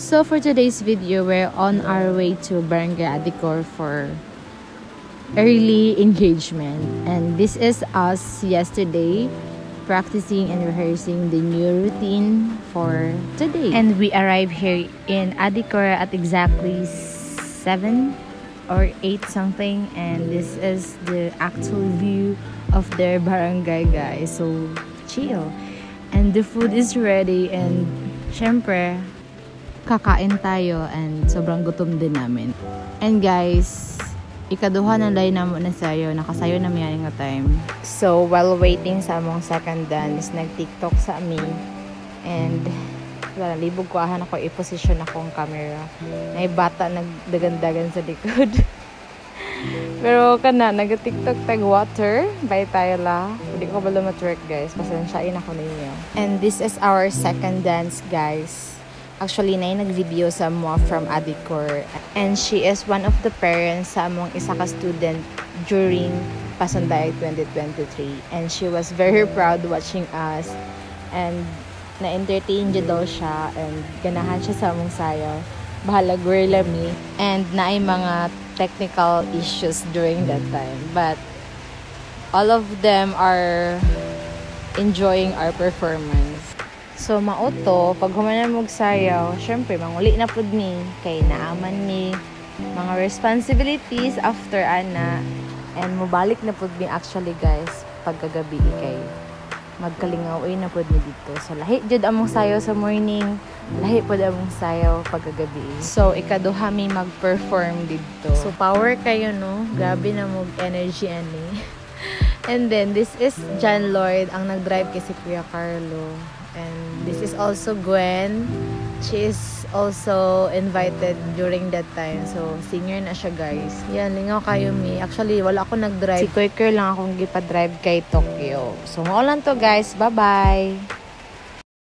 So for today's video, we're on our way to Barangay Adicor for early engagement. And this is us yesterday practicing and rehearsing the new routine for today. And we arrived here in Adicor at exactly 7 or 8 something. And this is the actual view of their barangay, guys. So chill. And the food is ready and syempre kakain tayo and sobrang gutom din namin. And guys, ikaduha na line na mo na sayo, nakasayo na may nga time. So while waiting sa among second dance, nag-TikTok sa amin. And wala, libog ko ahan ako i-position akong camera. May bata nagdagandagan sa likod. Pero kana, nag-TikTok tag water. Bye tayo la. Hindi ko ba lumatwerk guys. Pasensyain ako ninyo. And this is our second dance guys. Actually, na nag-video sa mo from Adicor. And she is one of the parents sa among isa ka student during Pasunday 2023. And she was very proud watching us. And na-entertain niya daw siya. And ganahan siya sa among sayaw. Bahala, gorilla me. And naay mga technical issues during that time. But all of them are enjoying our performance. So, mauto, pag humanan mong sayaw, syempre, manguli na po ni, kay naaman ni, mga responsibilities after ana, and mubalik na po ni actually guys, pagkagabi kay magkalingaw na po ni dito. So, lahi jud among sayaw sa morning, lahi po among sayaw pagkagabi. So, ikaduha mi mag-perform dito. So, power kayo, no? Grabe na mong energy ani. And then, this is John Lloyd, ang nag-drive kay si Kuya Carlo. And this is also Gwen. She is also invited during that time. So, singer na siya, guys. Yan, lingaw kayo mi. Actually, wala ako nag-drive. Si Quaker lang akong gipa-drive kay Tokyo. So, maulan to, guys. Bye-bye!